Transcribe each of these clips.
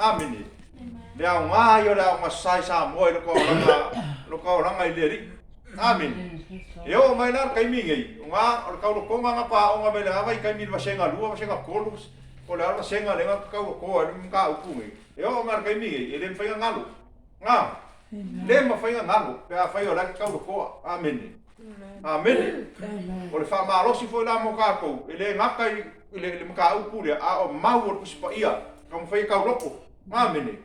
Amen. Lea ngā yo lea ngā sai sa moe loko ranga I leri. Amen. E o mai lar kai mingi. Ngā o kau loko ngā pa o ngā mele hawa I kai mil vasenga lua vasenga kolus. O lea vasenga le ngā kau loko e mga upungi. E o mai kai mingi. E le mwhainga ngalu. Ngā. Le mwhainga ngalu. Pea whai o laki kau loko. Amen. Amen. O le wha maalosi fo la mo kākou. E le ngakai le mga upuri a o mau o kusipa ia. Kam whai kau loko. Amen.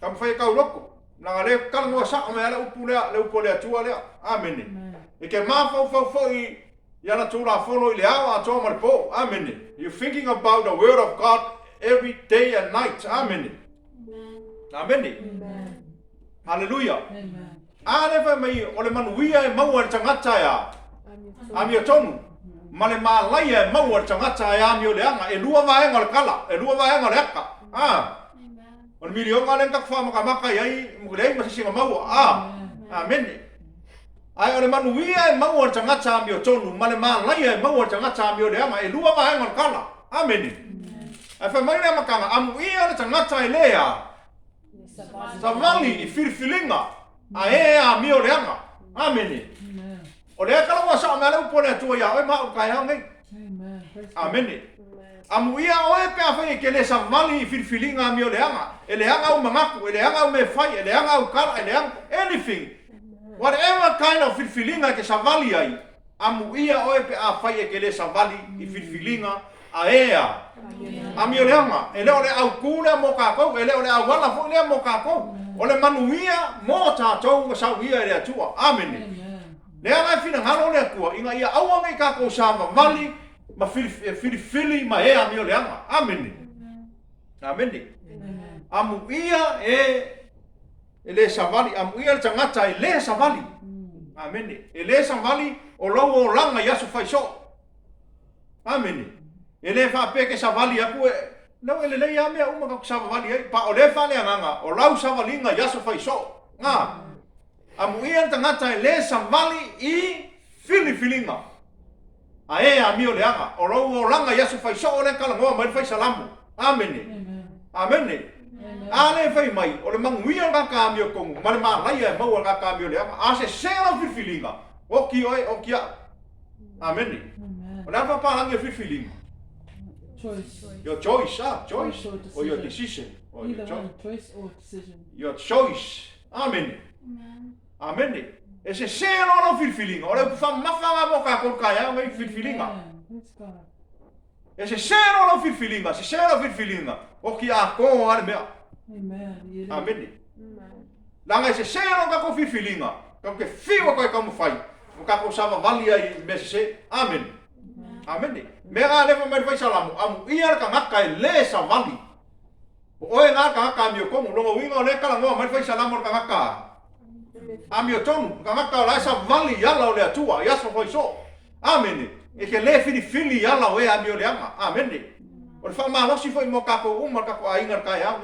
Kam whai kau loko. Nanga le kalangoa saka mea le upu lea, le upu lea tua lea. Amen. E ke maa fau I yana tūra whono I le awa a tō maripo. Amen. You're thinking about the word of God every day and night. Amen. Amen. Hallelujah. Alefa mai o le manuia e maua le tangata ya. Ami o tonu. Ma le malaia e maua le tangata ya ami o le anga. E lua vaenga le kala. E lua vaenga le aka. O le milionga le tak wha makamaka iai mkulei masisinga maua. Amen. Ai o le manuia e maua le tangata ami o tonu. Ma le malaia e maua le tangata ami o le anga. E lua vaenga le kala. Amen. Ai wha mai le makanga. Amu ia le tangata I lea. Savali I filifilinga. Ae a mio leanga. Amen. O le kala wa sa mele upo le tua ya o ma o kai hangai. Amen. Amu ia o e pe afai ke le savali I filifilinga mio leanga. E leanga o mangaku, e leanga o me fai, e leanga o kala, e leanga anything. Whatever kind of filifilinga ke savali ai. Amu ia o e pe afai ke le savali I filifilinga aea. Amio leanga, e leo le au kule mo kako, e leo le au wala fo le mo kako. O le manuia mo tātou ka sauhia e atua. Amen. Lea ngai whina ngaro le akua. Inga ia aua ngai kako sāma mali ma fili ma ea mio leanga. Amen. Amen. Amu ia e le savali. Amu ia le tangata e le savali. Amen. E le savali o lau o langa yasu faiso. Amen. E le whapeke savali aku e Nau ele lei ame uma ka savali ai pa o le fale nganga o lau savalinga yaso fai so nga amu ia tangata le savali I filifilinga ae a mio le anga o lau o langa yaso fai so o le kalangoa mai fai salamu amen amen ale fai mai o le manguia ka mio kongu male ma lai e mau ka mio le anga a se sela filifilinga o ki oi o kia amen o la pa palangi filifilinga Choice. Your choice, choice, or your decision. Or Either your one, choice or decision. Your choice. Amen. Amen. E se se no filifilinga. O le mafanga mo ka ko ka ya ngai filifilinga. E se se no filifilinga, se se no filifilinga. O ki a ko ale mea. Amen. Amen. Langa se se no ka ko filifilinga. Ka ke fiwa ko ka mo fai. O ka ko sava valia I me se. Amen. Amen. Mera lewa mai fai salamu. Amu ia ka ngaka e le savali. O e ngaka ngaka mio komu. Longo winga o le kala ngoa mai fai salamu ka ngaka. Amio tonu. Ka ngaka o la savali yala o le atua. Yaso fai so. Amen. E ke le fili yala o e amio le ama. Amen. O le wha losi fai mo kako uma kako a ingar kai au.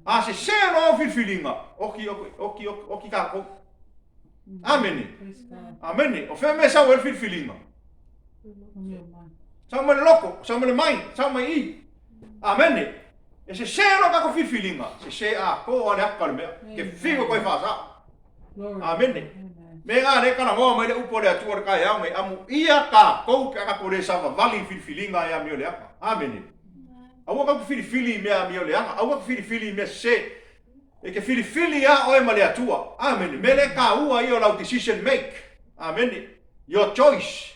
A se se no filifilinga. Oki kako. Amen. Amen. O fe me sa o filifilinga. Sama le loko, sama le mai, sama I. Amen. E se se no ka ko filifilinga, se se a ko ale akal me ke figo ko fa sa. Amen. Me ga le kana mo mai le upo le atua ka ya mai amu ia ka ko ka ko le sa vali filifilinga ya mi le apa. Amen. Awu ka filifili me a mi le anga, awu ka filifili me se e ke filifili ya o mai le atua. Amen. Me le ka ua I o la decision make. Amen. Your choice.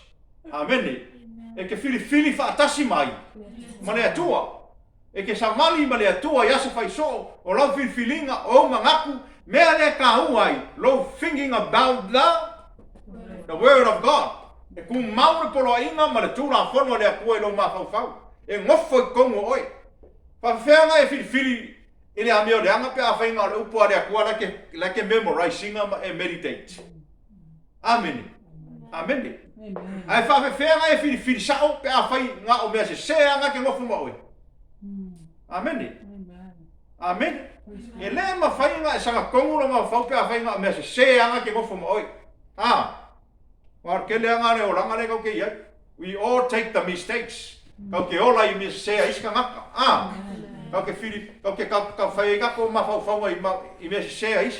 Amen. E ke fili fa atasi mai. Ma le atua. E ke samali ma le atua yasa fai so o lau filifilinga o mangaku mea le ka uai low thinking about the word of God. E ku maure polo inga ma le tūra whono le akua I lo ma fau. E ngofo I kongo oi. Pa whenga e filifili I le amio le anga pe a whainga o le upua le akua like memorizinga ma e meditate. Amen. Amen. Ai fa fenga e fili sao pe a fai nga o mea se anga ke ngofu mo oi. Amen. Amen. E le ma fai nga sanga kongu no ma fau pe a fai nga o mea se anga ke ngofu mo oi. War ke le anga le o langa le ko ke ia. We all take the mistakes. Kau ke ola I me se iska ngaka. Kau ke fili, kau ke kau whai kako mawhau i mea se ais.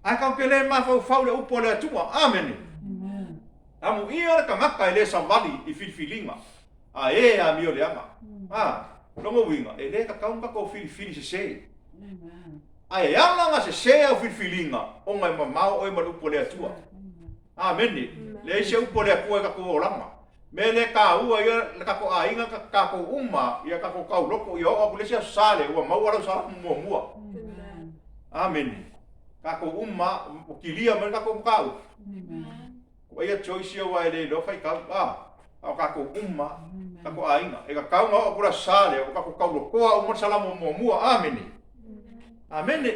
Ai kau ke le mawhau le upo le atua. Amen. Amen. Amu ia ka ngaka le samvali i filifilinga. A e a mio le ama. Longo winga. E le ka kau kako filifili se. Amen. Ai ala nga se au filifilinga. O ngai mamau o i malupo le atua. Amen. Le se upo le akua kako o lama. Me le ka ua ia le kako a inga kako uma ia kako kau loko ia o le se sale ua mau ala sa mua. Amen. Kako uma kilia me kako kau. Amen. Ko ia choice ia wa le lo fai kau au kako uma kako a inga e ka kau nga o kura sale o kako kau loko o mo sala mua. Amen. Amen.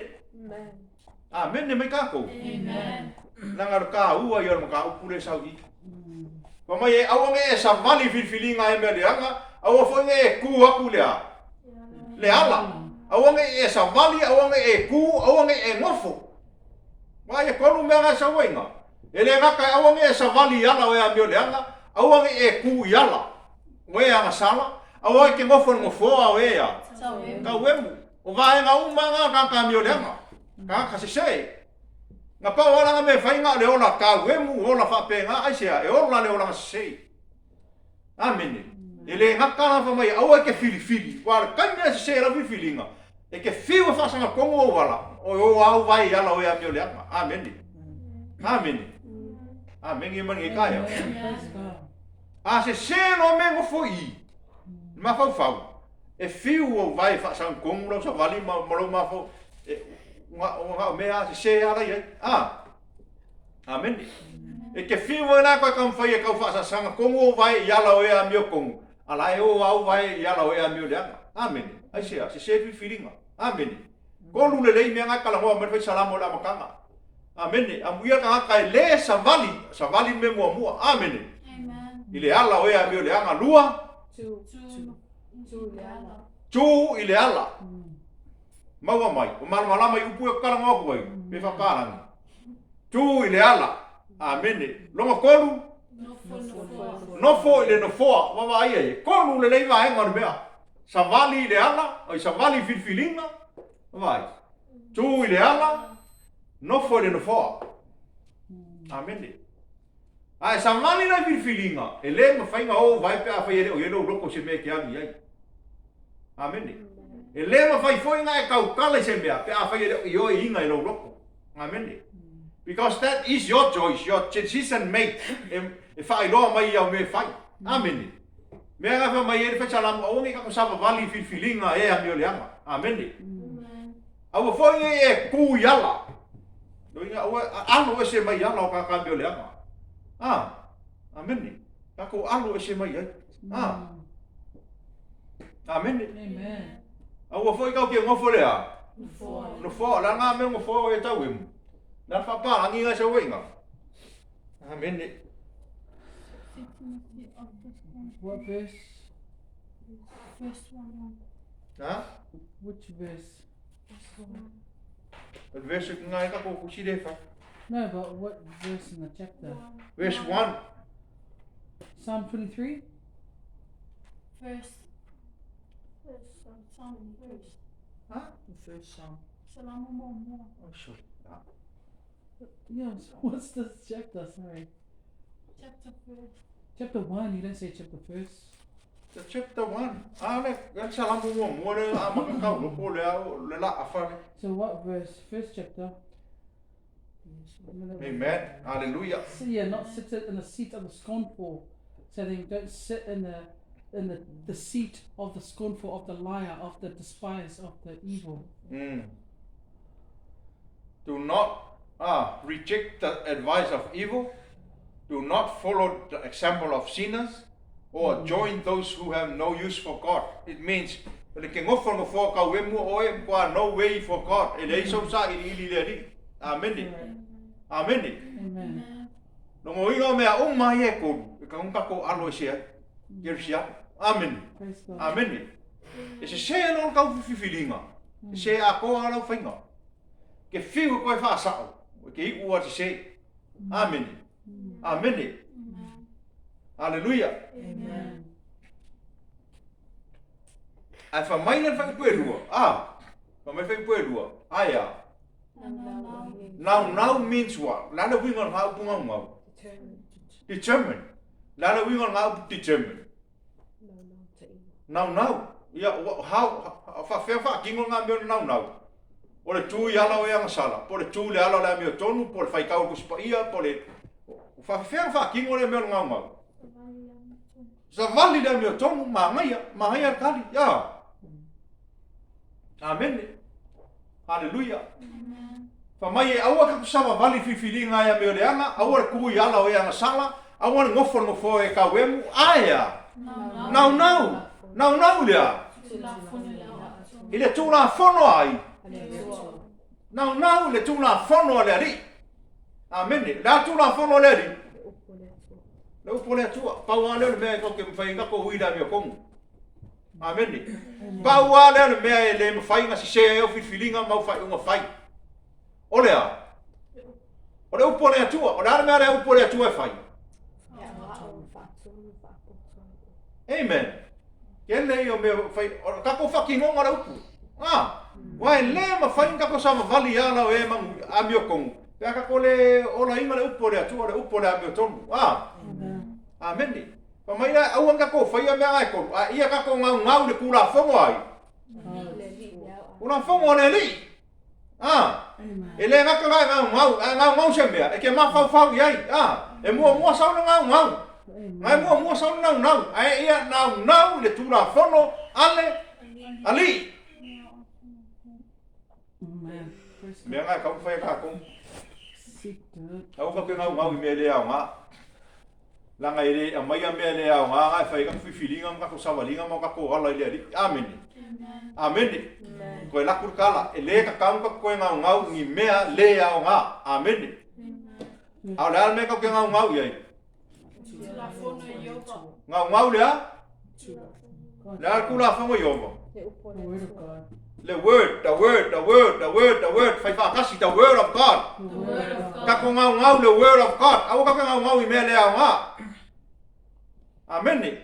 Amen me kako. Amen. Nanga ka ua ia mo ka upule saudi. Mama ye awang e sa vali filfilinga e me leanga, awa fo e ku aku lea. Le ala. Awang e sa vali, awang e ku, awang e ngofo. Wa ye konu mea sa wenga. Ele ngaka awang e sa vali ala o e leanga, awang e ku yala. We anga sala, awang ke ngofo ngofo a ya. Ka wemu. O va nga umanga ka leanga. Ka kasise. Nga pa wala nga me whainga le ola ka wemu ola whapenga aisea e ola le ola sei. Amen. E le ngaka na whamai aua ke filifili. Wala kaimea se se la fifilinga. E ke whiwa whasanga kongo o wala. O au vai ala o ea meo leanga. Amen. Amen. Amen i mangi kaya. Praise God. A se no mengo fo i. Ma fau. E whiwa o vai whasanga kongo lau sa wali malo ma fo. Nga mea se ala ye. Amen. E ke fiwa na ko kam fai ka fa sanga kongo vai yala o ya mio kongo. Ala e o au vai yala o ya mio leanga. Amen. Ai se feelinga. Amen. Ko lule le me nga kala mo me salamo la makanga. Amen. Amuia ka ka le savali me mo. Amen. Amen. Ile ala o ya mio leanga lua. Tu ile ala. Maua mai, o malama i upu e kala ngau kuai, me whakarangi. Tu i le ala, amene, longa kolu, nofo i le nofoa, wawa ia e, kolu le leiva e ngau mea, savali i le ala, o i savali filfilinga, vai, tu i le ala, nofo i le nofoa, amene. Ai, savali na filfilinga, e le ma whainga o vai pe a whai ele o yelo loko se me ke ali ai. Amene. E le ma fai foi nga e kau kala se mea, pe a whai i o inga i lo loko. Amen. Because that is your choice, your decision made. E whai loa mai au me whai. Amen. Mea nga wha mai e whachalamu, o ngi kako sapa vali filfilinga e a mio leanga. Amen. Awa foi e ku yala. No inga, alo e se mai yala o kaka mio leanga. Amen. Kako alo e se mai ai. Amen. Amen. Awa foi kau ke ngofo lea. No fo la nga me ngofo e tau emu. Na fa pa angi nga se wenga. Amen. What verse? First one. Ha? Which verse? Het verse nga ka ko kusi de fa. No, but what verse in the chapter? Verse 1. Psalm 23? First. Psalm. Ha? The first psalm. Salam mo. Oh sorry. Yes, what's this chapter? Sorry. Chapter 1. Chapter 1, you don't say chapter 1st. The chapter 1. Ale, gan salam mo le amaka ka lo ko le la afare. So what verse? First chapter. Amen. Hallelujah. So yeah, not sit in the seat of the scornful. So they don't sit in the seat of the scornful, of the liar, of the despised, of the evil. Do not reject the advice of evil. Do not follow the example of sinners or join those who have no use for God. It means no way for God. Amen. Amen. Amen. No mo inga mea o mai e ko ka unka ko alo sia. Gersia. Amen. Praise God. Amen. E se no ka fifilinga. Se a ko ala fainga. Ke fiu ko fa sa. Ke i ua se. Amen. Amen. Hallelujah. Amen. ai fa mai na fa pue rua. Fa mai fa pue rua. Aya. Now means what? Lana wingon ngau punga ngau. Determine. Lana wingon ngau determine. Now. Ya how fa kingo ngau now. Pole tu yala o yang sala. Pole tu le ala la mio tonu, pole fai kau kuspa ia, pole fa kingo le mio ngau. Sa vali le mio tonu mahaya kali. Ya. Amen. Hallelujah. Fa mai aua ka kusama vali fifilinga ya mio leanga, aua ku yala o yang sala, aua ngofo e ka wemu. Aya. Now le. Ile tu la fono ai. Now le tu la fono le ri. Amen. La tu la fono le ri. Le upole tua. Paua le me ko ke mfai ngako huida mio kongu. Amen. Paua le me le mfai nga se o fifilinga mau fai unga fai. Olea. Ole upole tua. Ole me le upole tua fai. Amen. Kele yo me fai kako fucking ngora upu. Wai le ma fai kako sama vali ala o e mang amio kongu. Pea kako le ola inga le upole atua le upole amio tonu. Amen. Pa mai la au anga ko fai me ai ko. Ia kako ngau le kula fongo ai. Kula fongo le li. Ele ngaka ngau sembea. E ke ma fau iai. E mua sau ngau. Ngai mua sau nau. Ai ia nau le tula fono ali. Mea ngai kau fai ka kong. Au ka ngau me le au nga. Langa ire a mai me le au nga ngai fai ka fifilinga ka sawalinga mo ka ko ala ile. Amen. Ko la kurkala ele ka kau ka ko ngau ni mea le au nga. Amen. Au la me ka ngau ye. Ngau le. La kula fongo yomo. The word. Fai fa kasi the word of God. Ka ko ngau the word of God. Au ka ngau me le au nga. Amen.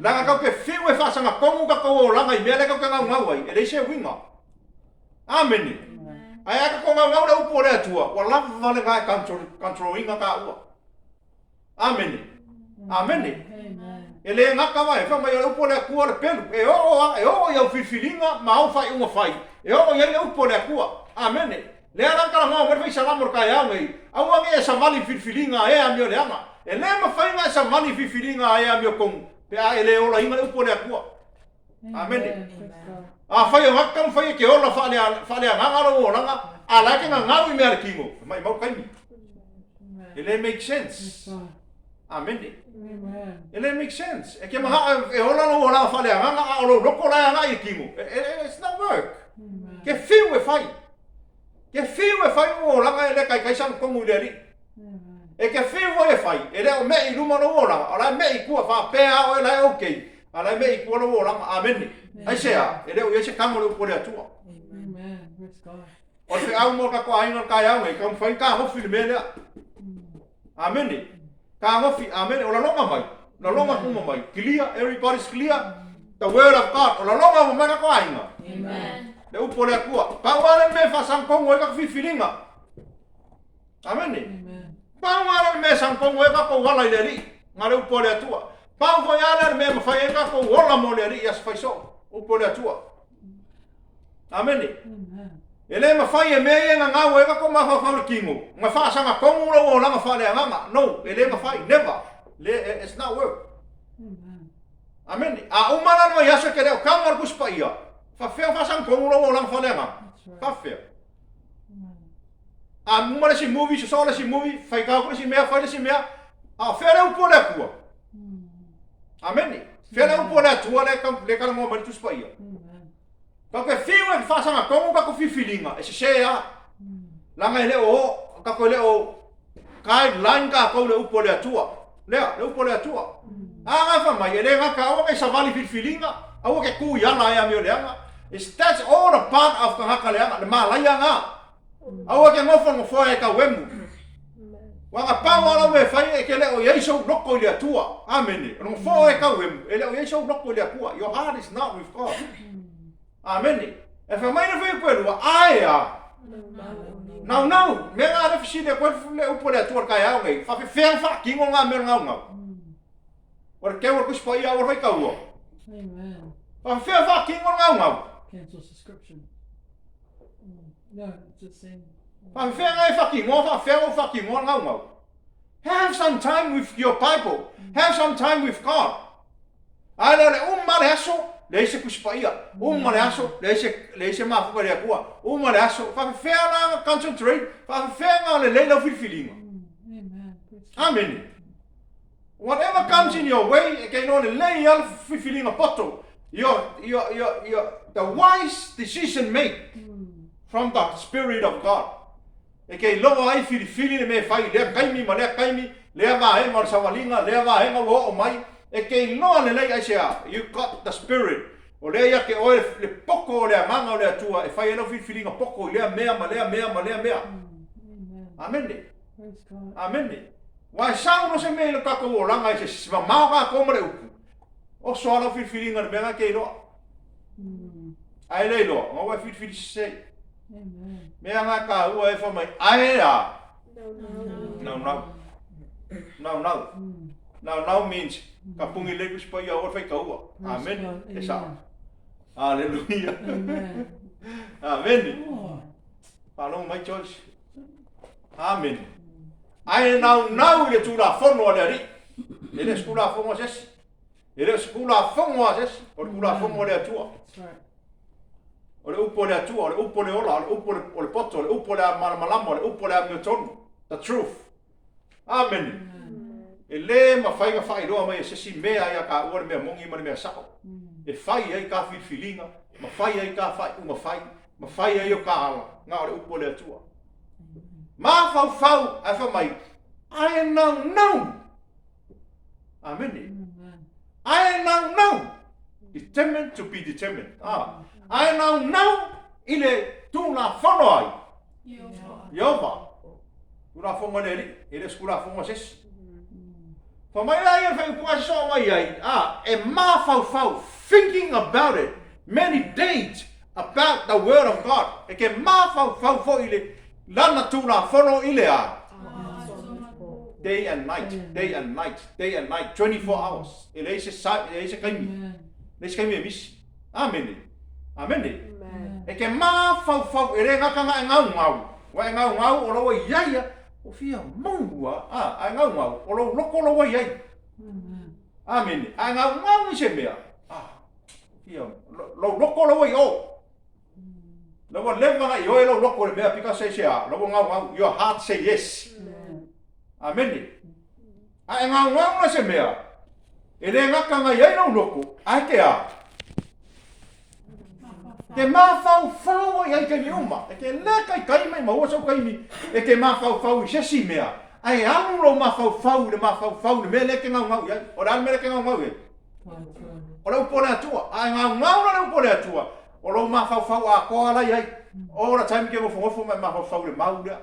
La ka ke fiwe fa sanga kongu ka ko langa i mele ka ngau ai. Ele se winga. Amen. Ai ka ko ngau le upore atua. Wala vale ga controlling ka u. Amen. Ele ngaka vai fa mai le upore ku le pelu. E o ya fifilinga ma au fai unga fai. E o ya le upore ku. Amen. Le ara ka ngau mer fai salamor ka ya ngai. Au ngi sa mali fifilinga e amio le anga. Ele ma fai nga sa mali fifilinga e amio kong. Pe a ele ola inga le upore ku. Amen. Fai ngaka fai ke ola fa le nganga lo langa. Ala ke ngau me al kingo. Mai mau kai. Ele make sense. Amen. Ele make sense. E ke maha e hola no hola fale nga o loko la nga ikimu. It's not work. Ke fiwe fai. Mo la nga ele kai san komu deri. E ke fiwe fai. Ele o me iluma no hola. Ala me i ku fa pe a o la okay. Ala me i ku no hola. Amen. Ai sea, ele o yese kamo le pole atua. Amen. Praise God. O se au mo ka ko ai no ka ya ngai kam fai ka ho fil mele. Amen. Ka ngofi amen o la longa mai. La longa kuma mai. Clear, everybody's clear. The word of God. O la longa mai ka ainga. Amen. Le upole akua. Pa wale me fa sangkongo e ka fifilinga. Amen. Pa wale me sangkongo e ka ko wala ile ri. Ngale upole atua. Pa wale me ma fa e ka ko wala mo le ri yas fa so. Upole atua. Amen. Ele ma fai e mea nga ngau e ka ko ma fa kingo. Nga fa sanga kongu lo la nga fa le nga. No, ele ma fai never. It's not work. Amen. A umana no yaso ke le kamar kuspa ia. Fa sang kongu lo la nga fa le nga. Fa fe. A umana si movie so la si movie fai ka ko si mea fai si mea. A fere un po le ku. Amen. Fere un po le tu le ka mo ma tu spa ia. Ka ke fiwe fa sanga kongu ka ko fifilinga. E se ya. Langa ele o ka ko le o kai line ka ko le upole atua. Le upole atua. Nga fa mai ele nga ka o ke savali fifilinga. Au ke ku ya la ya mio le nga. That's all a part of ka ka le nga. Le malaya nga. Au ke ngofo e ka wemu. Wa pa wala me fai e ke le o yeso loko le atua. Amen. No fo e ka wemu. Ele o yeso loko le atua. Your heart is not with God. Amen. E fa mai na foi pelu aia. Não, me ngā fisi le koe le upo le atua kai au ngai. Fa fa kingo ngā mea ngau. Ora ke ora kuspa ia ora vai kaua. Amen. Fa kingo ngau. Cancel subscription. No, just saying. Fa ngai fa kingo ngau. Have some time with your Bible. Have some time with God. Ala le le aso le se kuspa ia. Le aso le se mafu le akua. Le aso fa na concentrate. Fa na le leila filfilinga. Amen. Whatever comes in your way, okay, no le leila filfilinga poto. The wise decision made from the Spirit of God. Okay, lo ai filifili me fai le kaimi ma le kaimi le va e ma sawalinga le va e o mai. Okay, no le lei asia. You got the Spirit. O le ia ke o le poko le manga o le atua e fai lo filfilinga poko le mea. Amen. Amen. Wa sang no se me le kako o langa e se ma ka ko mare upu. O so lo filfilinga le mea ke lo. Ai le lo, o wa filfili se. Amen. Mea ngā ka ua e whamai aea. No means ka pungi leku sipa ia ora whai ka ua. Amen. E sa. Hallelujah. Amen. Palong mai choice. Amen. Ai nau le tūra whono le ri. Ele skula whono sesi. Ele skula whono sesi. O kula whono le atua. That's right. O le upo le atua, o le upo le ola, o le upo le poto, o le upo le malama, o le upo le amiltonu. The truth. Amen. E le ma whai roa mai e sesi mea ia ka ua le mea mongi ma le mea sako. E whai ai ka whifilinga, ma whai ai ka whai unga whai, ma whai ai o ka ala, ngā o le upo le atua. Ma whau ai wha mai, I know. Amen. I know. Determined to be determined. I know ile tūna whono ai. Yehova. Tūna whonga neri, ele skula whonga sesi. For my life, I saw my a ma fau thinking about it many days about the word of God. E ma fau fo ile lana tūna whono ile a. Day and night, 24 hours. Ele se kaimi. Le se kaimi visi. Amen. E ke ma fau e re ngaka ngau. Wa ngau o lo iaia. O fia mongua a ngau o lo loko lo iai. Amen. A ngau se mea. Fia lo loko lo i o. Lo leva ngai o lo loko le mea pika se lo ngau your heart say yes. Amen. A ngau se mea. E re ngaka ngai lo loko. Ai ke a. Ke ma fau ai ke mi uma. E ke le kai mai ma o so kai mi. E ke ma fau i sesi mea. Ai anu lo ma fau le me le ke ngau ia. O la me le ke ngau ia. O lo pone atua. Ai ngau lo pone atua. O lo ma fau a ko ala ia. O la time ke mo fo ma fau le mau ia.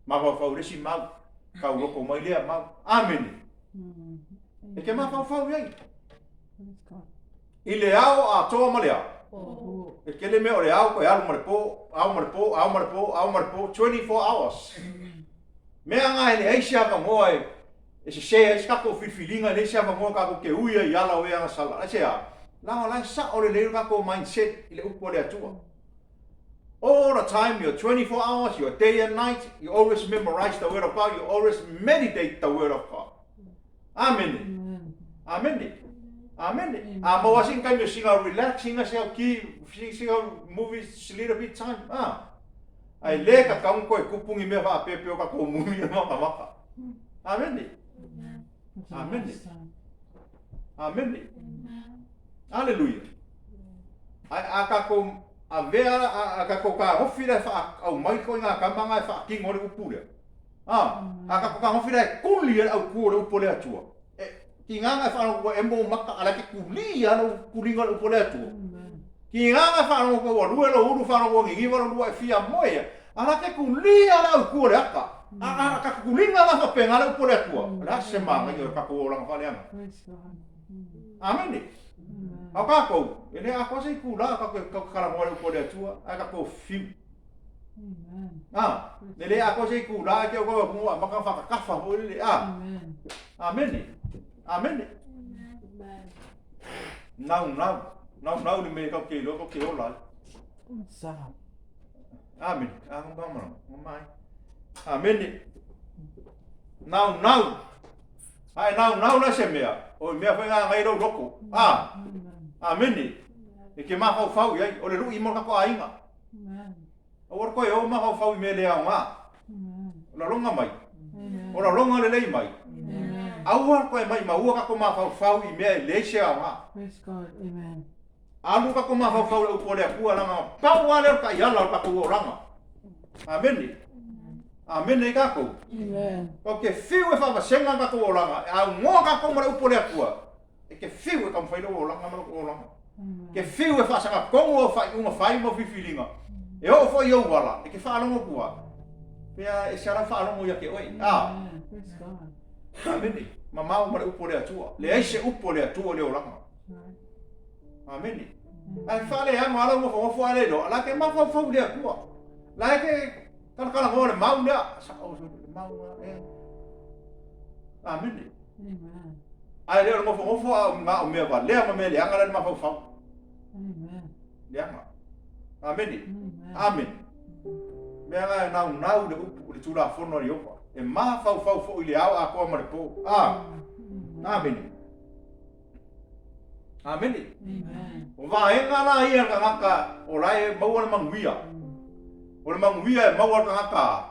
Ma fau le si mau. Ka u ko mai le mau. Amen. E ke ma fau ia. Ile ao a toa ma lea. E kele me o le au koe alu marepo, 24 hours. Mea ngā ele eisi aka moa e se sea eisi kako whiwhilinga le eisi aka moa kako ke uia i ala o anga sala. E sea, lao lai sa o le leo kako mindset i le upo le atua. All the time, you're 24 hours, you're day and night, you always memorize the word of God, you always meditate the word of God. Amen. Ma wasing kai me singa relaxing as eu ki singa movies a little bit time. Ai le ka kaun ko kupungi me va pepe o ka ko movie ma maka. Amen. Hallelujah. Ai aka ko a vera aka ko ka hofira fa au mai ko nga ka manga fa ki ngore upule. Aka ko ka hofira kuli au ku o upole atua. Ki nganga whanau ko embo maka ala ke kuli ano kulinga upo le atua. Ki nganga whanau ko rue lo uru whanau ko ngi wano rua e fia moea. Ala ke kuli ana upo le aka. Aka kulinga na whapenga ala upo le atua. Ala se manga i o kako o langa whale anga. Amen. Au ka ko, ele a ko sei ku la ka kala mo ko le tua, a ka ko fiu. Ele a ko sei ku la ke ko mo ma ka fa ka fa ho ele Amen. Amen. Now ni me ka ke lo ko ke o la. Amen. Mai. Amen. Now. Ai now la se mea. O mea fa nga ngai ro roko. Amen. E ke ma fa ia o le lu i mo ka ko ainga. O ko e o ma fa me le a nga. La longa mai. O la longa le lei mai. Au ko e mai ma u ka ko ma fa i me le se a nga. Praise God. Amen. Alu ka ko ma fa o ko le ku ala nga. Pa wa le ka ya la ka ko ranga. Amen. Amen e ka ko. Amen. O ke fiu e fa senga ka ko ranga. A ngo ka ko ma upo le ku. E ke fiu e ka fa o ranga ma ko ranga. Ke fiu e fa sanga ko o fa uma fa mo fifilinga. E o fo yo wala. E ke fa lo ku. Pea e sara fa lo ya ke oi. Praise God. Amen. Mama ma upo le tua. Le ai se upo le tua le o ranga. Amen. Ai fa le amo ala mo fo ale do. La ke ma fo le ku. La ke kala mo le mau le sa o mau e. Amen. Amen. Ai le mo fo ma o me va le ma me le anga le ma fo. Amen. Le anga. Amen. Amen. Me anga nau de upu le tura fo no yo. E ma fo ile au a ko ma le po. Amen. Amen. Amen. O va e ngana ia ka ngaka o lai mau le manguia. O le manguia e mau ka ngaka.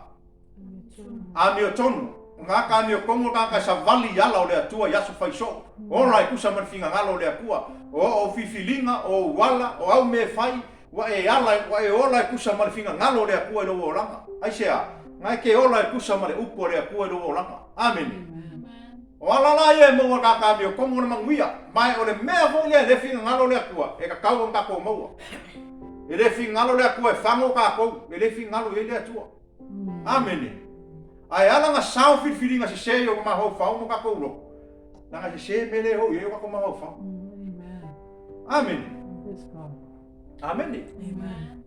Ami o tonu. Ngaka ami o kongo ngaka sa vali yala o le atua yasu faiso. O lai kusa man finga ngalo le akua. O fifilinga o wala o au me fai. Wa e ala wa e ola kusa man finga ngalo le akua lo o langa. Ai sea. Ngai ke ola kusa man upo le akua lo o langa. Amen. O ala la ye mo ka ka mi o kongo na manguia. Mai o le mea fo le finga ngalo le akua. E ka kau ka ko mo. E le finga ngalo le akua e fango ka ko. E le finga ngalo e le atua. Amen. Ai ala nga sao fifilinga se se yo ma ho fa mo ka ko lo. Nga se se mele ho ye ka ko ma ho fa. Amen. Praise God. Amen. Amen.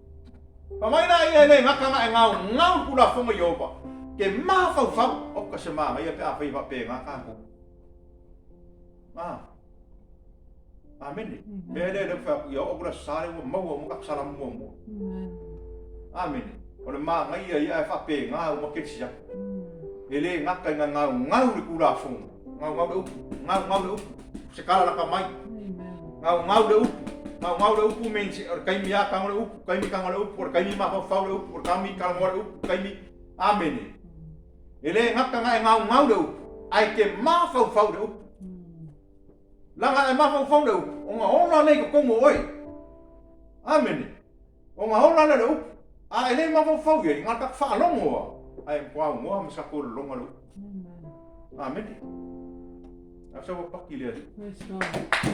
Pamaina ia nei ngaka ngau kula fonga yoba. Ke ma fa o ka se ma ia pe a fa pe ngaka ko. Amen. Me le fa yo o kula sare mo ka sala mo. Amen. O le ma ngai ia fa pe ngau mo ke sia. Ele ngaka ngau le kula fonga. Ngau le se kala la ka mai. Ngau le Ngau le upu mense or kai mi aka ngole upu kai mi ka ngole upu or kai mi ma fa le upu or kai mi ka ngole upu kai mi amen. Ele ngaka ngau le upu ai ke ma fa le upu. Langa e ma fa le upu. O nga ona nei ko mo oi. Amen. O nga ona le upu. A ele ma fa ye ngaka fa longo. Ai kwa mo ma sa ko longo le upu. Amen. Asa wa pakile. Praise God.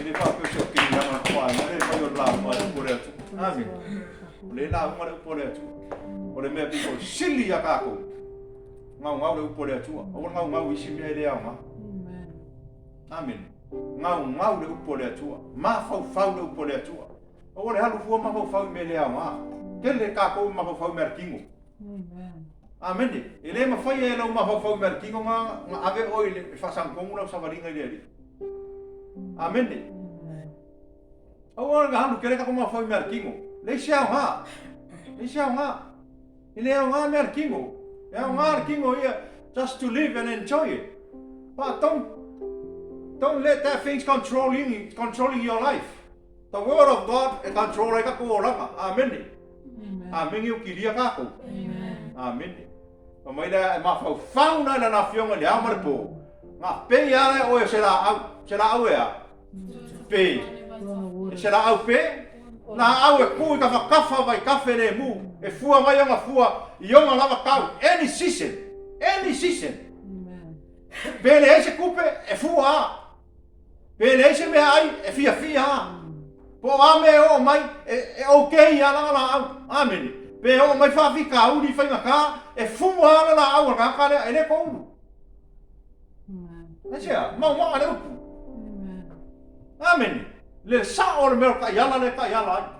Ele fa ko se ki na kwa na le fa yo la ma ko le tu. Amen. Le la ma le ko le tu. O le me ko sili ya ka ko. Ngau le ko le tu. O ngau isi me le ama. Amen. Ngau le ko le tu. Ma fa le ko le tu. O le halu fu ma fa me le ama. Kele ka ko ma fa me kingo. Amen. Amen. Ele ma fa ye lo ma fa me kingo nga ave oile fa sang ko mo sa varinga le. Amen. Awal ga halu kele ka ko ma fa me kingo. Le sia ha. Ele é me kingo. É kingo here just to live and enjoy it. But don't let that things controlling your life. The word of God e control ka ko langa. Amen. Amen yo kilia ka ko. Amen. Mai la ma fa na fionga le amar po. Nga pe ya o se la au ya. Pe. Se la au pe. Na au e ku ka fa vai kafe le mu. E fua mai nga fua i nga lava kau any season. Pele ese kupe e fua. Pele ese me ai e fia. Po ame o mai e okay ya la amen. Pe o mai fa fika u ni fa ka e fua la au ka le ele ko. Asia, ma le upu. Amen. Le sa o le mea ka yala le ka yala.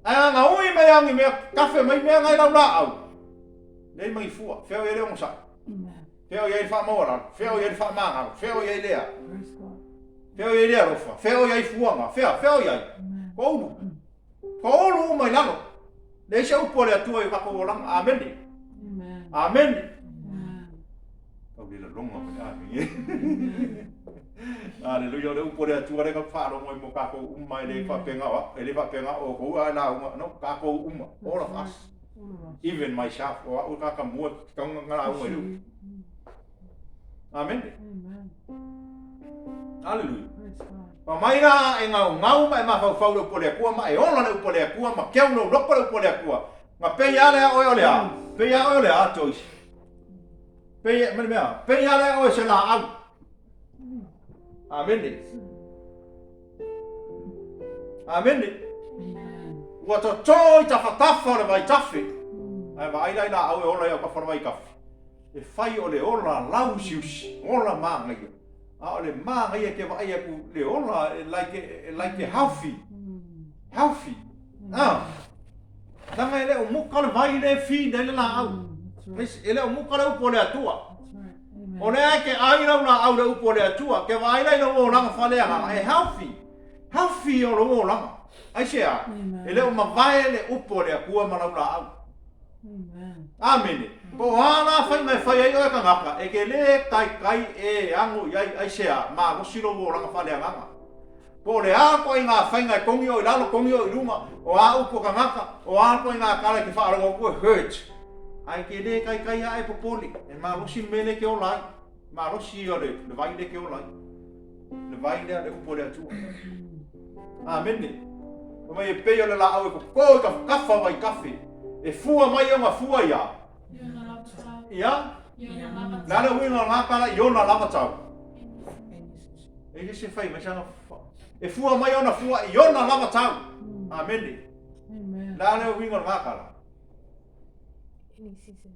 Ai nga ui mai angi mea kafe mai mea ngai lau la au. Nei mai fua, feo ye le o sa. Feo ye fa mora, feo ye fa manga, feo ye lea. Feo ye lea rofa, feo ye fuanga, feo ye. Koulu. Koulu mai lalo. Nei se upo le atua i kako orang. Amen. Amen. Kau bila longa mai amen. Haleluya, le upo le atua le ka faro mo mo kako umai le fa penga wa, le fa penga o ko ana uma no kako uma. All of us. Even myself, o ka mo ka ngala uma lu. Amen. Haleluya. Pamaina e ngau mai ma fa le upo le akua ma e ona le upo le akua ma keu no loko le upo le akua. Ma pe ya le o le a. Pe ya o le a tois. Pe me mea. Pe ya le o se la au. Amen. Amen. Wa to toi ta fatafa le vai tafi. Ai vai la au e ola ia ka fa vai kafi. E fai o le ola lau siusi. Ola manga ia. A le manga ia ke vai ku le ola like healthy. Healthy. Ah. Tanga ele o muka le vai le fi le la au. Ele o muka le upo le atua. O le ke ai la au le upo le atua ke vai le no langa fale anga e healthy. Healthy o lo langa. Ai sea. Ele o mavai le upo le akua ma la au. Amen. Po ana fai ai o ka ngaka e ke le kai e angu ai sea ma go silo o langa fale anga. Po le a ko inga fai ngai kongi o lalo kongi o luma o a upo ka ngaka o a ko inga kala ki fa ro ko hurt. Ai ke le kai ai popoli e ma go si mele ke o lai. Ma go si o le vai le ke o lai. Le vai le upo le atu. Amen. O mai pe o le la au ko ka fa vai kafe. E fua mai o ma fua ia. Ia? Nana winga ngaka la iona lava tau. E se fai mai sanga. E fua mai ona fua iona lava tau. Amen. Nana winga ngaka la. Ini season.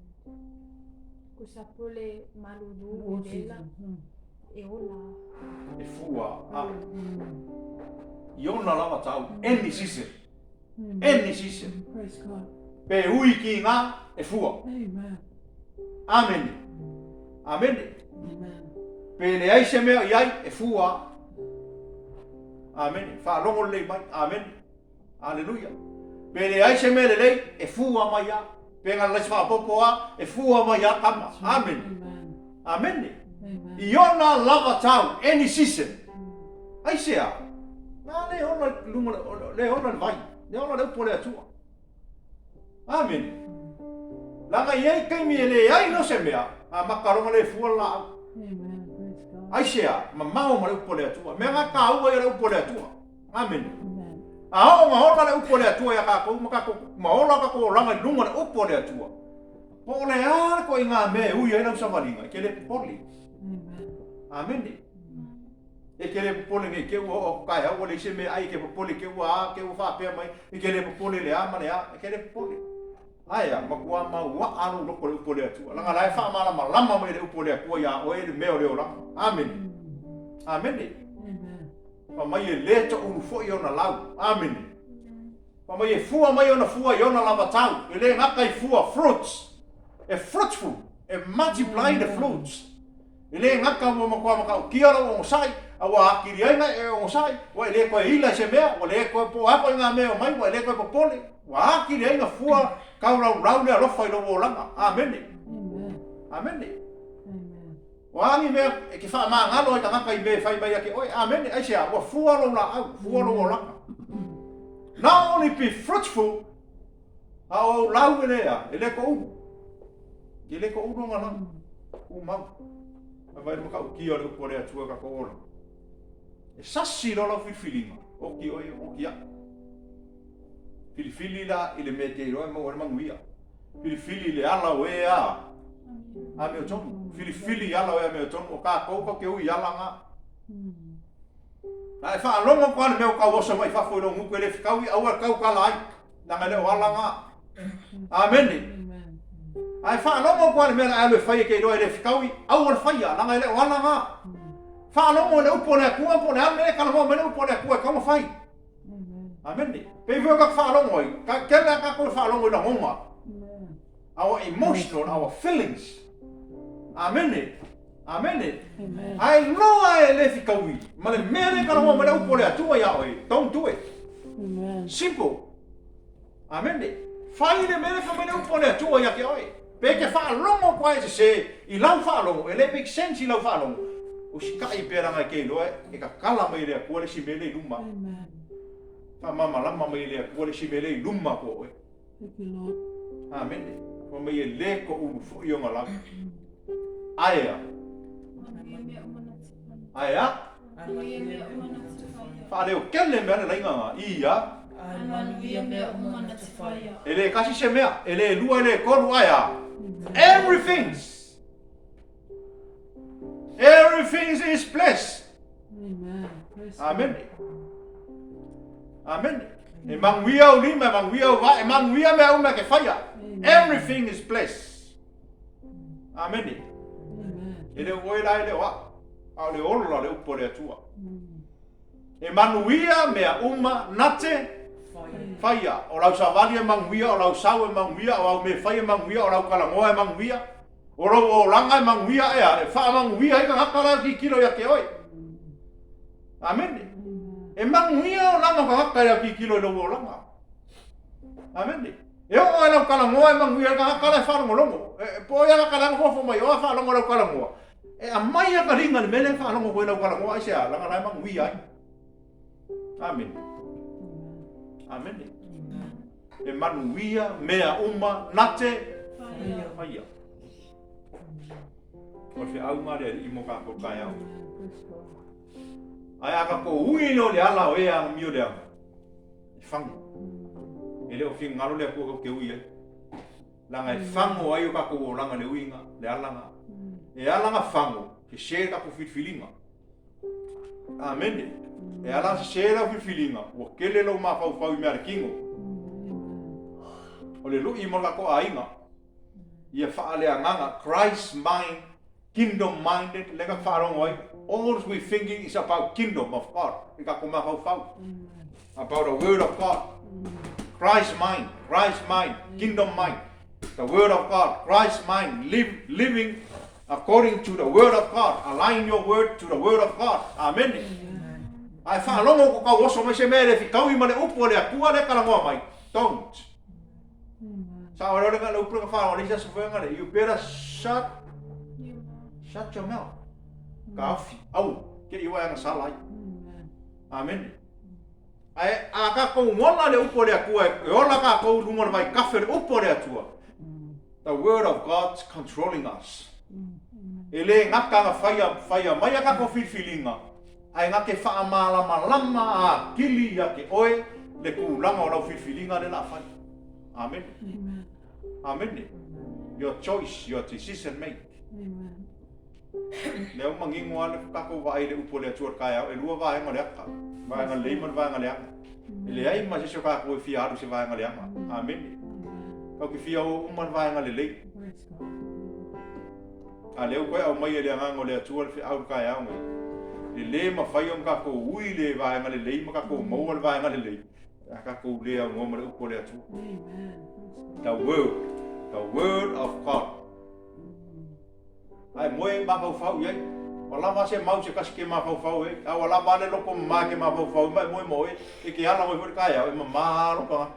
Kusapole maludu dela. E ola. E fua. Iona lava tau. Any season. Any season. Praise God. Pe ui ki ngā e fua. Amen. Amen. Amen. Amen. Pe le ai se mea iai e fua. Amen. Fa longo le mai. Amen. Hallelujah. Pe le ai se mea le lei e fua mai ia. Pe ngā leis wha popoa e fua mai ia kama. Amen. Amen. Iona lava tau. Any season. Ai sea. Nā le ona lunga le ona vai. Le ona le upo le atua. Amen. Langa iai kai mi le ai no se mea. A makaronga le fua la. Amen. Praise God. Ai sea, ma mau ma le upo le atua. Mea ngā ka ua i le upo le atua. Amen. Amen. A o ma hola le upo le atua ia kako. Ma hola kako langa lunga le upo le atua. Po le a ko i ngā mea ui ai nau savalinga. Ke le poli. Amen. Amen. E ke le poli nge ke ua o kai hau le se mea ai ke poli ke ua a ke ua whapea mai. E ke le poli le a mane a. E ke le poli. Aia, makua mau wa anu loko le upo le atua. Langa lai wha mala ma lama mai le upo le atua ia o e le meo leo langa. Amen. Amen. Amen. Pa mai e le to unu fo i ona lau. Amen. Pa mai e fua mai ona fua i ona lava tau. E le ngaka i fua fruits. E fruitful. E multiply the fruits. E le ngaka mo makua makau kiara o sai. Awa akiri aina e o sai. Wa e le koe ila se mea. Wa le koe po ako i ngā mea o mai. Wa e le koe po pole. Wa akiri aina fua kau rau le alofa i lovo langa. Amen. Amen. Amen. Amen. Wangi mea e ki wha maa ngalo i ta ngaka i me whai mai ake. Oi, amen. Ai sea, wa fua lo la au. Fua lo langa. Not only be fruitful. A o lau e lea. E le ko unu. Ki le ko unu ngā langa. Mau. A vai mo kau ki o le upo le atua ka ko ola. E sasi lo la whiwhilinga. O ki oi o ki a. Filifili la i le me te iroa mo o le manguia. Filifili le ala o e a. A me o tonu. Filifili ala o e a me o tonu. O ka kouka ke ui ala ngā. Na e wha alonga kwa le meo kau osa mai whafo i lo nguku e le whikau i aua kau ka lai. Nanga le o ala ngā. Amen. Amen. A e wha alonga kwa le mea alu e whai ke iroa e le whikau i aua le whaia. Nanga le o ala ngā. Whaalongo le upo le kua po le ame ka mo le upo le kua ka mo fai. Amen. Pe vio ka whaalongo i. Ka kela ka ko whaalongo na ngonga. Our emotional, our feelings. Amen. Amen. Ai loa e le fikaui. Ma le mere ka mo le upo le atua ya oi. Don't do it. Simple. Amen. Fai le mere ka mo le upo le atua ya ke oi. Pe ke whaalongo kwa se i lau whaalongo. E le make sense i lau whaalongo. O si kai pera ngai ke loe. E ka kala mai le kua le si mele i luma. Fa mama lama mai le kua le si mele i luma ko oi. Amen. Ko mai e le ko ulu fu i o ngala. Aia. Aia. Fa leo kele mea le inga ia. Ele kasi se mea. Ele lua ele kolu aia. Everything is blessed. Amen. Amen. E manguia o lima, manguia o vai, manguia mea uma ke faya. Everything is blessed. Amen. Ele o ela ele wa. Au le olo le upo le atua. E manuia mea uma nate faya. O lau savali e manguia, o lau sau e manguia, o au me faya e manguia, o lau kalangoa e manguia. O lau o langa e manguia ea, e wha manguia e ka hakara ki kilo ya ke oi. Amen. E manguia o langa ka hakara ki kilo e lau o langa. Amen. E o e lau kalangoa e manguia ka hakara e whanongolongo. E po ia ka kalango fofo mai o a whanongo lau kalangoa. E a mai a ka ringa ni mele whanongo koe lau kalangoa ise a langa lai manguia ai. Amen. Amen. E manuia mea uma nate faya. O te au ngare i mo ka ko kai au. Ai aka ko ui no le ala o ea mio le ama. I whangu. E leo whing ngaro le kua ke ui e. Langa e whangu ai o ka ko o langa le uinga, le alanga. E alanga whangu, ke share ka ko whitwhilinga. Amen. E alanga se share ka whitwhilinga, o kele lau ma fau fau i mea le kingo. O le lui mo ka ko ainga. Ia whaale anganga, Christ mind, kingdom minded, lega wharongo ai. All we thinking is about kingdom of God. Ika ko ma fau fau. About the word of God. Christ mind, kingdom mind. The word of God, Christ mind, living according to the word of God. Align your word to the word of God. Amen. Ai whalongo ko ka oso mai se mere fi kau i mane upo le akua le kalangoa mai. Don't. Sa ora le ngala upo ka whalongo le isa suwenga le. You better shut your mouth. Ka afi. Au. Ke iwa yang salai. Amen. Ai a ka ko ngona le upo le akua e ola ka ko lunga vai kafe le upo le atua. The word of God is controlling us. Ele ngaka nga faya mai ka ko filinga. Ai ngake fa malama a kili ya ke oe le kulanga o lau filinga le la fai. Amen. Amen. Your choice, your decision made. Amen. Leo mangingo ale ka ko vai le upo le atua kaya e lua vai ngale aka. Vai ngale leimon vai ngale aka. Ele ai ma se ka ko fi aru se vai ngale aka. Amen. Ka ki fi o man vai ngale le. A leo ko au mai le ngango le atua fi au kaya o. Le ma fai on ka ko ui le vai ngale le ma ka ko mo vai ngale le. Ka ko le au ngom le upo le atua. Amen. The word of God. Ai moe ma fau fau ye. Ola ma se mau se kaske ma fau fau e. A ola ba le loko ma ke ma fau fau mai moe moe e ke ala mo fo kaya e ma ro pa.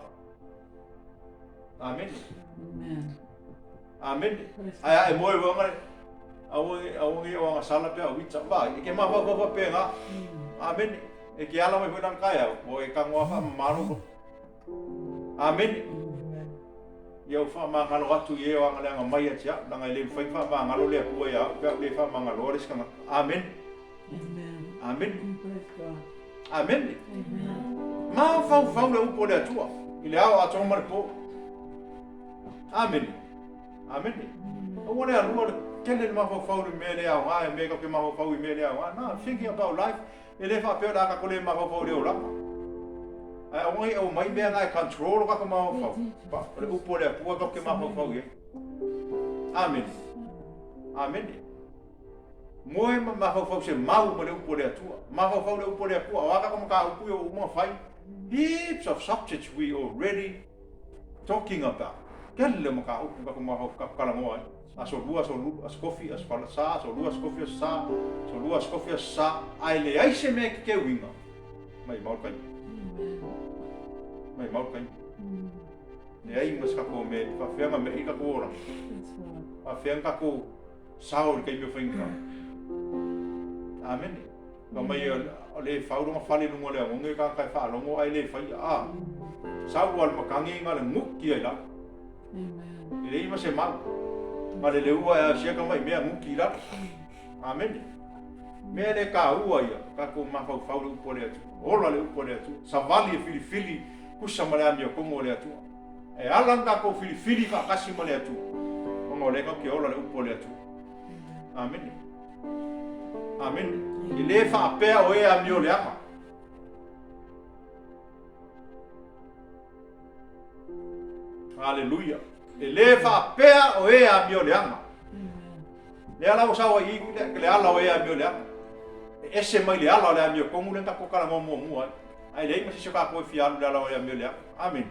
Amen. Amen. Amen. Ai moe wo ngare. Au ngi o nga sala pe au itsa ba e ke ma fau pe nga. Amen. E ke ala mo fo dan kaya o e ka ngoa fa ma ro. Amen. Ia fa mangalo atu ye o ngale nga mai atia langa le fa mangalo le ku ya pe le fa mangalo res kama. Amen. Amen. Amen. Praise God. Amen. Amen. Ma fa le upo le atua. Ile ao ato mar po. Amen. Amen. O wona a rua kele ma fa le mele ao ai me ka ke ma fa le mele ao. Na thinking about life. Ele fa pe la ka ko le ma fa le o la. Ai o mai mea ngai control ka ma fa. Pa le upo le pua ka ke ma fa ye. Amen. Amen. Moe mafau se mau ma le upo le atua. Mafau le upo le akua. Waka kama ka upu o uma fai. Heaps of subjects we already talking about. Kelle ma ka upu ka mafau ka kalangoa. Aso lua skofi as fala sa, aso lua skofi sa, aso lua skofi sa. Ai le ai se me ke winga. Mai mau kai. Mai mau kai. Le ai mas ka ko me fa fianga me ika ko ora. Fa fianga ko sao ke me finga. Amen. Ka mai le fauru ma fali no le ngonge ka kai fa longo ai le fai a. Sao wal makangi ngale ngukki ai la. Amen. Le ima se mau. Ma le ua ya sia ka mai mea ngukki la. Amen. Mea le ka ua ia ka ko ma fa fauru upo le atu. Ola le upo le atu. Sa vali fili fili kusa ma le amio kongo le atu. E alan ka ko fili fili ka kasi ma le atu. Kongo le ka ke ola le upo le atu. Amen. Amen. Ile fa apea o e amio le ama. Hallelujah. Ile fa apea o e amio le ama. Le ala o sawa i le ala o e amio le ama. Ese mai le ala o le amio kongu le ka ko kala mo mo ai. Ai le ma se ka ko fi alu le ala o e amio le ama. Amen.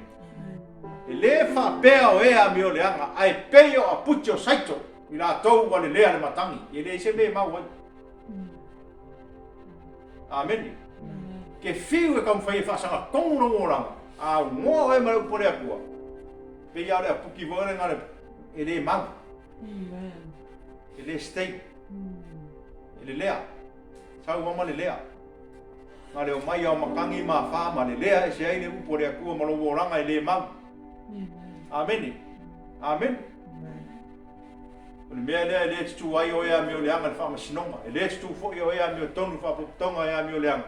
Ile fa apea o e amio le ama. Ai peio a pucho saito. Ila tou wale le ale matangi. Ile se me mau ai. Amen. Ke fiu e kam fai fa sanga kongu no oranga. A mo e ma po le akua. Pe ya le puki vore ngale ele mau. Amen. Ele stay. Ele lea. Sau mama le lea. Ngale o mai o makangi ma fa ma le lea e se ai le po le akua ma lo oranga ele mau. Amen. Amen. Mea lea le tu ai o ia mio leanga fa ma sinonga. Le tu fo o ia mio tonu fa tonga ia mio leanga.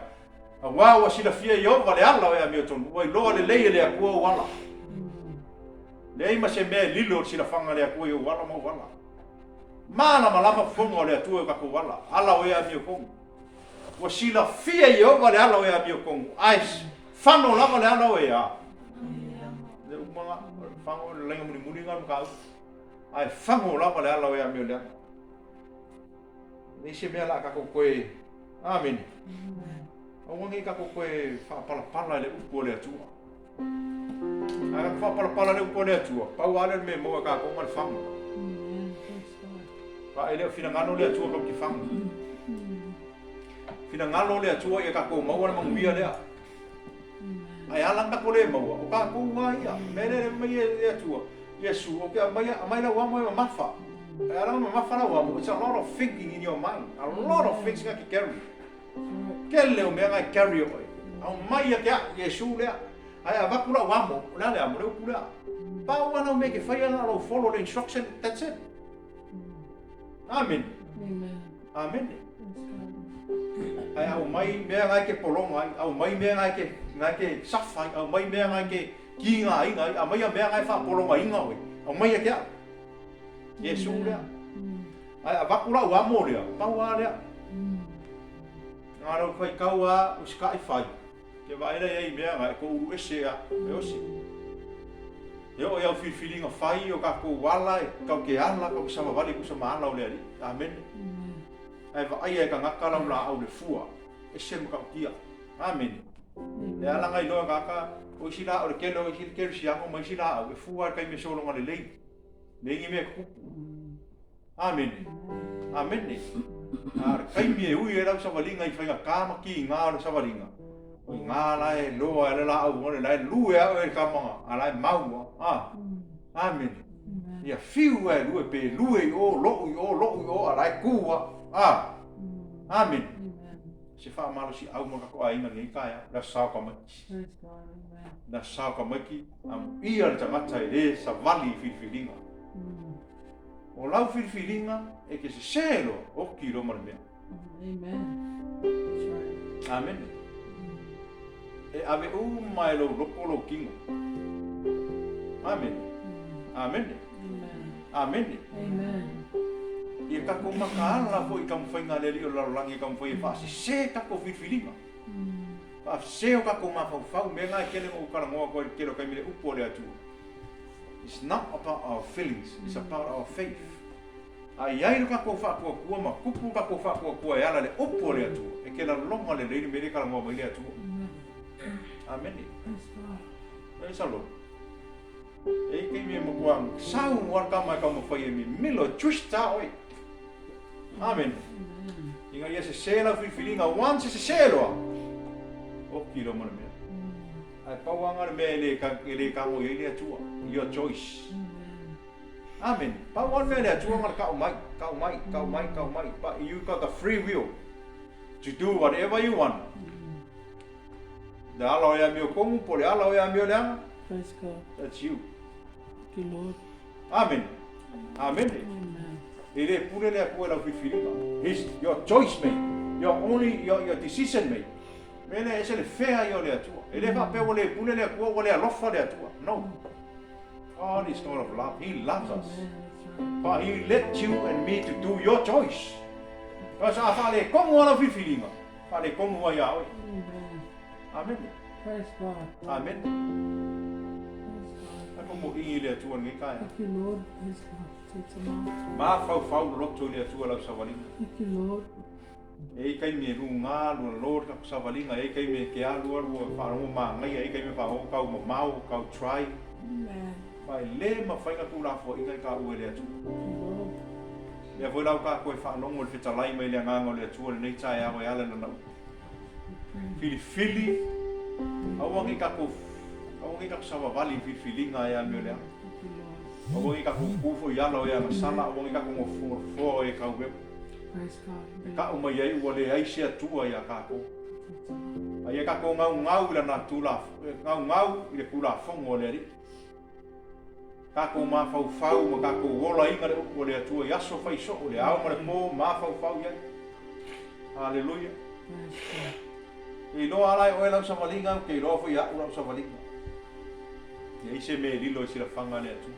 A wa wa sila fia yo vale ala o ia mio tonu. Oi lo le le akua wala. Le ima se me lilo sila fanga le akua yo wala mo wala. Mana malama fonga le tu ka ko wala. Ala o ia mio kongu. Wa sila fia yo vale ala o ia mio kongu. Ais fano lava le ala o ia. Le umanga fango le lenga muni ngal ka. Ai fango la pale ala ya miola. Ni se me la ka ko koe. Amen. O ngi ka ko koe fa pala le upo le atua. Ai fa pala le upo le atua. Pa wale me mo ka ko mal fango. Pa ele fina ngano le atua ko ki fango. Fina ngano le atua e ka ko mo wala mo mia le. Ai ala ka ko le mo. O ka ko wa ia. Me le me le atua. Yesu, okay, amai la wamo e mafa. Era uma mafa la wamo. It's a lot of thinking in your mind. A lot of things that you carry. Kelle o mea carry oi. Au mai ke Yesu le. Ai avakula wamo, la le amore kula. Pa wana me ke fai na lo follow the instruction. That's it. Amen. Amen. Amen. Ai au mai mea ke polonga, au mai mea ke safai, au mai mea ke ki nga ai a mai mea ngai fa polo mai nga oi a mai ke Yesu le ai a vakula wa mo le pa wa le ngaro kai kaua uska i fai ke vai le ai mea ngai ko u ese a e osi yo ia feeling of fai o ka ko wala ka ke ala ka sama vale ku sama ala o le ali amen ai va ai ka ngaka la au le fua ese mo ka kia amen le ala ngai lo ka o sila o ke lo ke sia o mai sila o fuar kai me solo ngale lei ngi me ku amen amen ar kai me u era sa valinga i fainga kama ki nga sa valinga o nga la e lo ala la o ngole la lu e o kama ala mau amen ia fiu e lu e pe lu e o lo ala ku amen se fa malo si au mo ko ai ni ka la sa ka mai na sa ka mai ki am ia ta mata ile sa vali filinga o lau filinga e ke se selo o ki ro mal me Amen. amen e ave u mai lo lo kingo amen amen amen Amen. ia ka ko makala fo i kam fainga le o la langi kam foi fa se ka ko filinga fa se o ka ko ma fa me nga kele mo ka mo ko kero ka mi upo le atu. It's not about our feelings, it's about our faith. Ai ai ka ko fa ko ma kupu ka ko fa ko ya la le opo le atu. E ke la longa le le me ka ngo le atu. Amen. Praise the Lord. E ke me mo kwang sau war ka ma ka mo fa ye mi milo chusta oi. Amen. Inga ia se sela filinga once se selo. O kilo mo me. Ai pawanga me le ka mo ye le atu. Your choice. Amen. But one man that you want to mai. But you got the free will to do whatever you want. The Allah ya mio kong por Allah ya mio lang. Praise God. That's you. Thank you, Lord. Amen. Amen. Amen. Ele pune le ko la filinga. It's your choice mate. Your decision mate. Mene es el fair yo le atu. Ele va pe ole pune le ko ole lofa le atu. No. God is God of love. He loves us. But He let you and me to do your choice. Because I fale como la filinga. Fale como wa ya. Amen. Praise God. Amen. Ako mo ingi le atu ngi kaya. Thank you, Lord. Praise God. Take some out. Ma fau loto le atu la savalinga. Thank you, Lord. E kai me runga lu Lord ka savalinga e kai me ke alu fa ro ma ngai e kai me fa ho ka mo mau ka try. Amen. Vai le ma fainga tu la fo inga ka u le atu. Lord. Ya voi lau ka koe whanongo le whitalai mai le nganga le atua le nei tae awa e ala na nau. Fili. Awangi ka ko sawa vali filinga e amio lea. Awangi ka ko kufo i ala o e ana sala. Awangi ka ko ngofo e kau wep. Praise God. E ka o mai ai ua le aise atua i a ka ko. Ai e ka ko ngau la na tula. Ngau i le kula fongo le ri. Ka ko ma fau ma ka ko wola inga le o le atua i aso fai so o le au ma le mo ma fau iai. Hallelujah. E lo ala o ela sa valinga ke lo fo ya ula sa valinga. E se me lilo si la fanga le atu.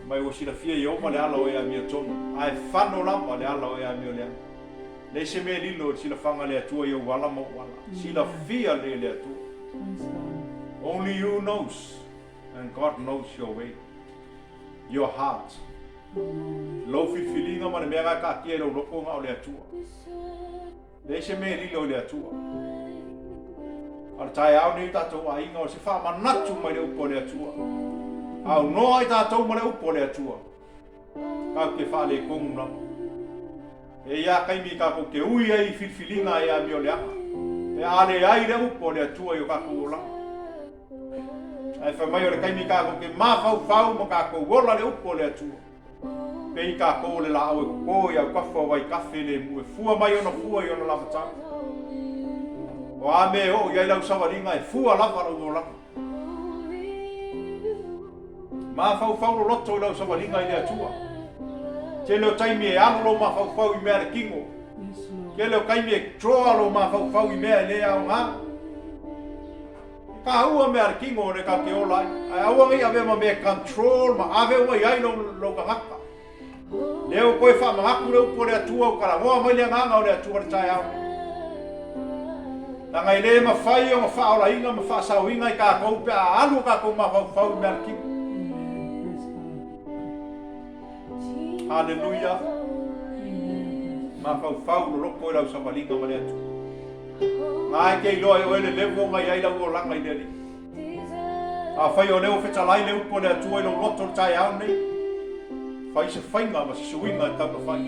Mai o si la fia yo ma le ala o ya mi tonu. Ai fano la ma le ala o ya mi le. Le se me lilo si la fanga le atu yo wala mo wala. Si la fia le atu. Only you knows. And God knows your way, your heart. Lo filinga ma le mea ka kia lo loko nga o le atua. Le se me lilo le atua. Al tai au nei tatou a inga o se wha manatu mai le upo le atua. Au no ai tatou ma le upo le atua. Kau ke wha le kongu na. E ia kaimi ka ko ke ui ai filinga e a mio le anga. E ale ai le upo le atua yo ka ko la. Ai fa mai o le kaimi ka ko ke ma fau mo ka ko wola le upo le atua. Pei ka ko le la o ko ia ka fo vai ka fele mu fua mai ona fua i ona la mata. O a me o ia lau savalinga e fua la para o la. Ma fau loto lau savalinga i le atua. Te leo taimi e alo lo ma fau i mea le kingo. Ke leo kaimi e troa lo ma fau i mea le au ngā. Ka ua mea le kingo ne ka ke olai. Ai aua ngai ave ma mea control ma ave ua iai lo ka ngaka. Leo koe wha mangaku leo po le atua o kara ngoa mai le nganga o le atua le tai au. Na ngai le ma whai o ma wha ola inga ma wha sao inga i ka kou pe a alu ka kou ma fau i mea le kingo. Hallelujah. Ma fau lo loko i lau savalinga ma le atu. Ngai kei loa e oele levo ngai ai lau o langa i neri. A whai o leo whetalai leo po le atua i lo loto le tai au nei. Whai se whainga ma se suinga e tau na whai.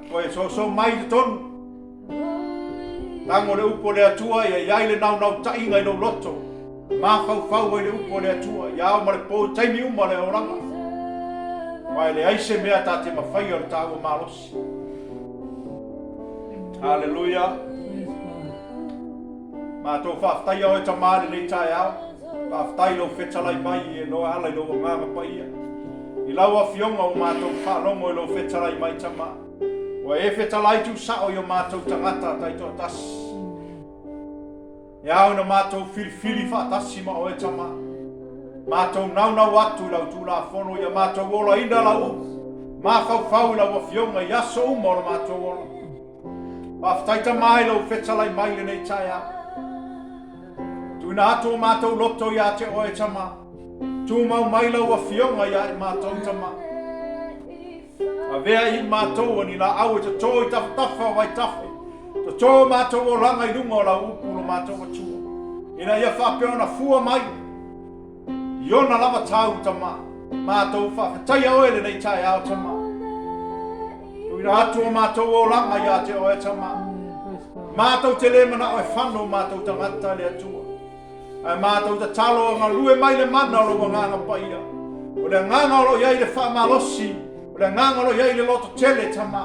Koe so mai te tonu. Tango le upo le atua i ai le nau tainga i lo loto. Ma fau i le upo le atua. Iau ma le po taimi uma le oranga. Mai le aise mea ta te mawhai o le tāua mālosi. Hallelujah. Mātou whaftai au e tamāre nei tae au. Whaftai lo whetalai mai e loa ala i loa nganga pai ia. I laua fionga o mātou whanongo i lo whetalai mai tamā. O e whetalai tu sao i o mātou tangata taito tasi. E au na mātou fili whaatasi ma o e tamā. Mātou nau atu lau tū la whono ia mātou ola ina lau. Mā fau lau a fionga i aso uma o mātou ola. Whaftaita mai lau whetalai mai le nei tae au. Tūna ato mātou loto i a te oe tama. Tū mau mai lau a fionga i a e mātou tama. Avea I mātou ni la au te tō I tafa wai tafe. Te tō mātou o langa I runga o la upu no mātou atua. Ina ia whapeo na fua mai. Iona lava tau tama. Mātou whawhataia oele nei tai au tama. Tuina atu o mātou o langa ia te oe tama. Mātou te le mana oe whano mātou tangata le atua. Ai mātou te talo ngā lue mai le mana o lo nganga paia. O le nganga o lo iai le whamalosi. O le nganga o lo iai le loto tele tama.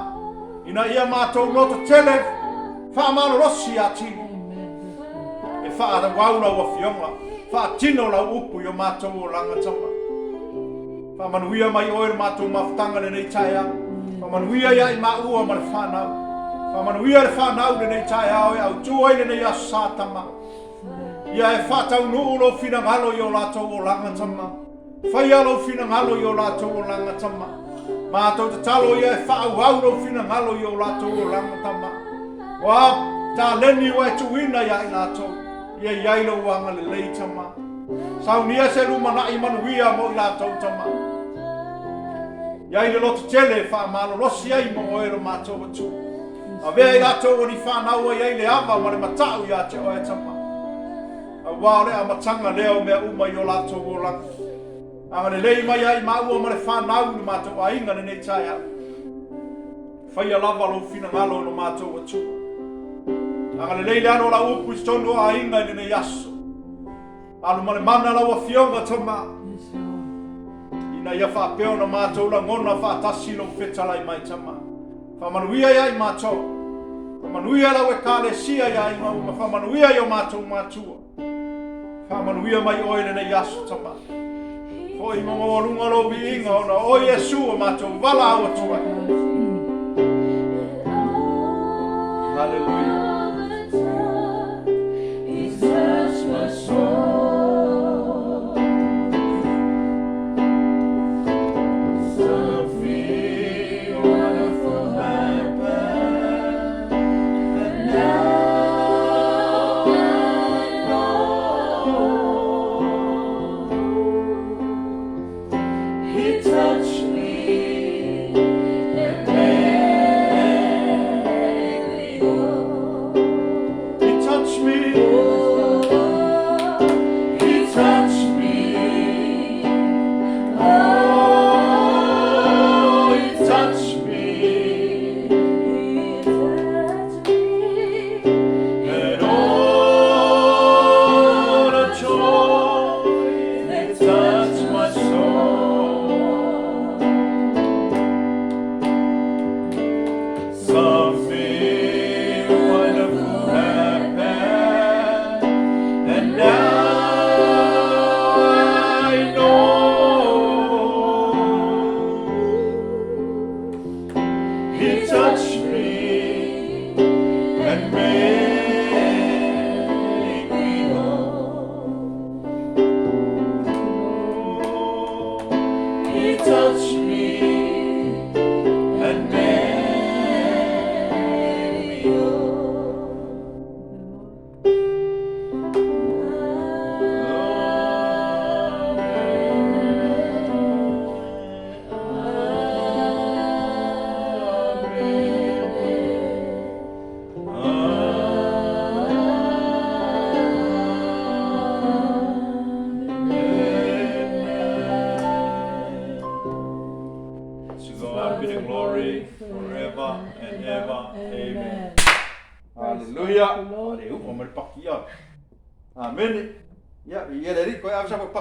Ina ia mātou loto tele whamalosi a tini. E whaara wauna ua fionga. Wha tino la upu yo mātou o langa tama. Wha manuia mai oe le mātou mawhtanga le nei taia. Wha manuia ia I mā ua ma le whanau. Wha manuia le whanau le nei taia oe au tuai le nei asu sātama. Ia e whatau nuu lo whina ngalo I o lātou o langa tama. Whaia lo whina ngalo I o lātou o langa tama. Mātou te talo ia e whaau au lo whina ngalo I o lātou o langa tama. Wa tā leni wa e tuina ia I lātou. Ia iailo wanga le lei tama. Saunia se rumana I manuia mo I lātou tama. Ia I le loto tele wha malo losi ai mo oe lo mātou atu. A vea I lātou o ni whanau ia I le ava ma le matau ia te oe tama. A wāre a matanga leo mea uma I o lātou o langa. Anga le lei mai ai maua ma le whanau ni mātou a inga nei tai au. Whaia lava lo whina ngalo no mātou atu. Anga le lei le ano la upu I tonu a inga nei aso. Alu ma le mana la ua fionga tama. Ina ia whapeo na mātou la ngona whaatasi lo whetala I mai tama. Whamanuia ia I mātou. Whamanuia la ue kāle sia ia I mauma. Whamanuia I o mātou mātua. Whamanuia mai oe nei aso tama. Ko I mga lunga lo biinga o na o Yesu o mātou wala au atua. Hallelujah. He touched my soul. Something wonderful happened. And now I know. He touched me and made me whole. He touched me. He touched me. Oh, he touched me. He touched me. And all the joy that touched my soul. Something wonderful happened, and now I know. He touched me and made me whole. He touched me and made me whole. To God be the glory forever and ever. Amen. Hallelujah. Praise the Lord. Amen. Ya, ia dari ko ya sa